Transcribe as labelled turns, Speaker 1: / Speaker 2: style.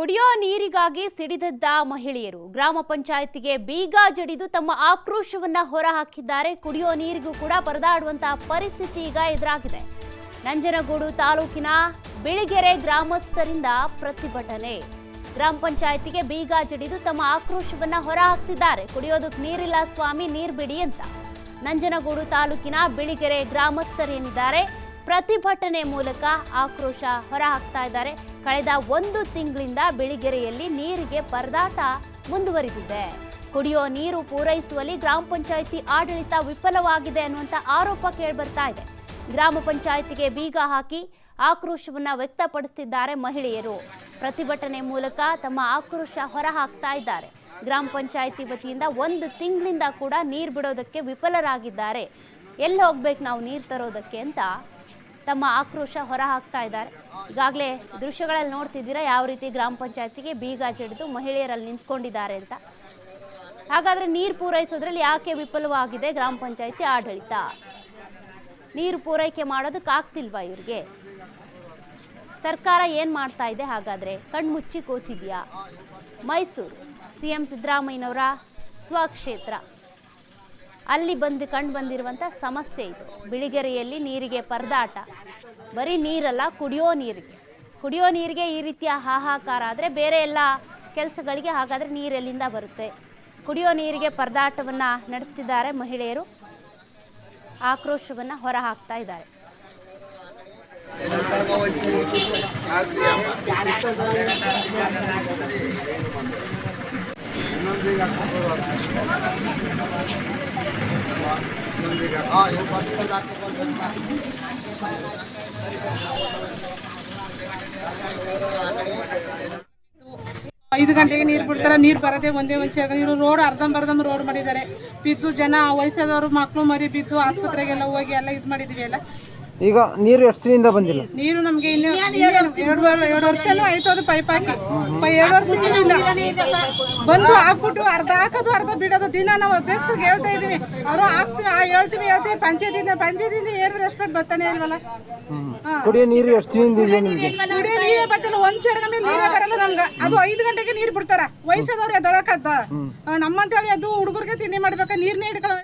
Speaker 1: ಕುಡಿಯೋ ನೀರಿಗಾಗಿ ಸಿಡಿದದ್ದ ಮಹಿಳೆಯರು ಗ್ರಾಮ ಪಂಚಾಯತಿಗೆ ಬೀಗ ಜಡಿದು ತಮ್ಮ ಆಕ್ರೋಶವನ್ನ ಹೊರಹಾಕಿದ್ದಾರೆ. ಕುಡಿಯೋ ನೀರಿಗೂ ಕೂಡ ಪರದಾಡುವಂತಹ ಪರಿಸ್ಥಿತಿ ಈಗ ಎದುರಾಗಿದೆ. ನಂಜನಗೂಡು ತಾಲೂಕಿನ ಬಿಳಿಗೆರೆ ಗ್ರಾಮಸ್ಥರಿಂದ ಪ್ರತಿಭಟನೆ. ಗ್ರಾಮ ಪಂಚಾಯತಿಗೆ ಬೀಗ ಜಡಿದು ತಮ್ಮ ಆಕ್ರೋಶವನ್ನ ಹೊರಹಾಕ್ತಿದ್ದಾರೆ. ಕುಡಿಯೋದಕ್ಕೆ ನೀರಿಲ್ಲ ಸ್ವಾಮಿ, ನೀರು ಬಿಡಿ ಅಂತ ನಂಜನಗೂಡು ತಾಲೂಕಿನ ಬಿಳಿಗೆರೆ ಗ್ರಾಮಸ್ಥರೇನಿದ್ದಾರೆ ಪ್ರತಿಭಟನೆ ಮೂಲಕ ಆಕ್ರೋಶ ಹೊರಹಾಕ್ತಾ ಇದ್ದಾರೆ. ಕಳೆದ 1 ತಿಂಗಳಿಂದ ಬಿಳಿಗೆರೆಯಲ್ಲಿ ನೀರಿಗೆ ಪರದಾಟ ಮುಂದುವರಿದಿದೆ. ಕುಡಿಯೋ ನೀರು ಪೂರೈಸುವಲ್ಲಿ ಗ್ರಾಮ ಪಂಚಾಯಿತಿ ಆಡಳಿತ ವಿಫಲವಾಗಿದೆ ಅನ್ನುವಂಥ ಆರೋಪ ಕೇಳಿಬರ್ತಾ ಇದೆ. ಗ್ರಾಮ ಪಂಚಾಯಿತಿಗೆ ಬೀಗ ಹಾಕಿ ಆಕ್ರೋಶವನ್ನ ವ್ಯಕ್ತಪಡಿಸುತ್ತಿದ್ದಾರೆ ಮಹಿಳೆಯರು. ಪ್ರತಿಭಟನೆ ಮೂಲಕ ತಮ್ಮ ಆಕ್ರೋಶ ಹೊರಹಾಕ್ತಾ ಇದ್ದಾರೆ. ಗ್ರಾಮ ಪಂಚಾಯಿತಿ ವತಿಯಿಂದ 1 ತಿಂಗಳಿಂದ ಕೂಡ ನೀರು ಬಿಡೋದಕ್ಕೆ ವಿಫಲರಾಗಿದ್ದಾರೆ. ಎಲ್ಲಿ ಹೋಗ್ಬೇಕು ನಾವು ನೀರು ತರೋದಕ್ಕೆ ಅಂತ ತಮ್ಮ ಆಕ್ರೋಶ ಹೊರಹಾಕ್ತಾ ಇದ್ದಾರೆ. ಈಗಾಗಲೇ ದೃಶ್ಯಗಳಲ್ಲಿ ನೋಡ್ತಿದ್ದೀರಾ ಯಾವ ರೀತಿ ಗ್ರಾಮ ಪಂಚಾಯತಿಗೆ ಬೀಗ ಜಡಿದು ಮಹಿಳೆಯರಲ್ಲಿ ನಿಂತ್ಕೊಂಡಿದ್ದಾರೆ ಅಂತ. ಹಾಗಾದ್ರೆ ನೀರು ಪೂರೈಸೋದ್ರಲ್ಲಿ ಯಾಕೆ ವಿಫಲವಾಗಿದೆ ಗ್ರಾಮ ಪಂಚಾಯತಿ ಆಡಳಿತ? ನೀರು ಪೂರೈಕೆ ಮಾಡೋದಕ್ಕೆ ಆಗ್ತಿಲ್ವಾ ಇವ್ರಿಗೆ? ಸರ್ಕಾರ ಏನು ಮಾಡ್ತಾ ಇದೆ ಹಾಗಾದ್ರೆ? ಕಣ್ಮುಚ್ಚಿ ಕೂತಿದ್ಯಾ? ಮೈಸೂರು CM ಸಿದ್ದರಾಮಯ್ಯನವರ ಸ್ವಕ್ಷೇತ್ರ, ಅಲ್ಲಿ ಕಂಡು ಬಂದಿರುವಂಥ ಸಮಸ್ಯೆ ಇದು. ಬಿಳಿಗೆರೆಯಲ್ಲಿ ನೀರಿಗೆ ಪರದಾಟ. ಬರೀ ನೀರಲ್ಲ, ಕುಡಿಯೋ ನೀರಿಗೆ ಈ ರೀತಿಯ ಹಾಹಾಕಾರ ಆದರೆ ಬೇರೆ ಎಲ್ಲ ಕೆಲಸಗಳಿಗೆ ಹಾಗಾದರೆ ನೀರೆಲ್ಲಿಂದ ಬರುತ್ತೆ? ಕುಡಿಯೋ ನೀರಿಗೆ ಪರದಾಟವನ್ನು ನಡೆಸ್ತಿದ್ದಾರೆ ಮಹಿಳೆಯರು, ಆಕ್ರೋಶವನ್ನು ಹೊರಹಾಕ್ತಾ ಇದ್ದಾರೆ.
Speaker 2: ಐದು ಗಂಟೆಗೆ ನೀರು ಬಿಡ್ತಾರೆ, ನೀರು ಬರದೆ ಒಂದೇ ಒಂಚೆ ನೀರು. ರೋಡ್ ಅರ್ಧಂಬರ್ಧಂ ರೋಡ್ ಮಾಡಿದ್ದಾರೆ. ಬಿದ್ದು ಜನ ವಯಸ್ಸಾದವರು ಮಕ್ಕಳು ಮರಿ ಬಿದ್ದು ಆಸ್ಪತ್ರೆಗೆಲ್ಲ ಹೋಗಿ ಎಲ್ಲ ಇದು ಮಾಡಿದ್ವಿ ಎಲ್ಲ.
Speaker 3: ಈಗ ನೀರು ಎಷ್ಟು ದಿನದಿಂದ ಬಂದಿಲ್ಲ?
Speaker 2: ನೀರು ನಮಗೆ ಇನ್ನು 2 ವರ್ಷನೂ ಆಯ್ತು. ಅದು ಪೈಪ್ ಹಾಕಿ 2 ವರ್ಷದಿಂದ ಬಂದು ಹಾಕ್ಬಿಟ್ಟು ಅರ್ಧ ಹಾಕೋದು ಅರ್ಧ ಬಿಡೋದು. ದಿನ ನಾವು ಅಧ್ಯಕ್ಷರಿಗೆ ಹೇಳ್ತಾ ಇದೀವಿ, ಅವರು ಹಾಕ್ತೀವಿ ಹೇಳ್ತೀವಿ ಪಂಚಾಯತಿಯಿಂದ ಏನು ರೆಸ್ಪೆಕ್ಟ್ ಬರ್ತಾನೆ ಇಲ್ವಲ್ಲ.
Speaker 3: ಕುಡಿಯೋ ನೀರು ಎಷ್ಟು ದಿನದಿಂದ?
Speaker 2: ಕುಡಿಯೋ ನೀರೇ ಬರ್ತಿಲ್ಲ, ಒಂದ್ ಚೇರ್ಗ ಮೇಲೆ ನೀರೇ ಬರಲ್ಲ ನಮ್ಗೆ. ಅದು 5 ಗಂಟೆಗೆ ನೀರು ಬಿಡ್ತಾರ. ವಯಸ್ಸಾದವ್ರು ಎದ್ದೊಳಕದ್ದ, ನಮ್ಮಂತವ್ರು ಎದ್ದು ಹುಡುಗರಿಗೆ ತಿಂಡಿ ಮಾಡ್ಬೇಕ, ನೀರ್ನೇ ಹಿಡ್ಕೊಳ್ಳೋ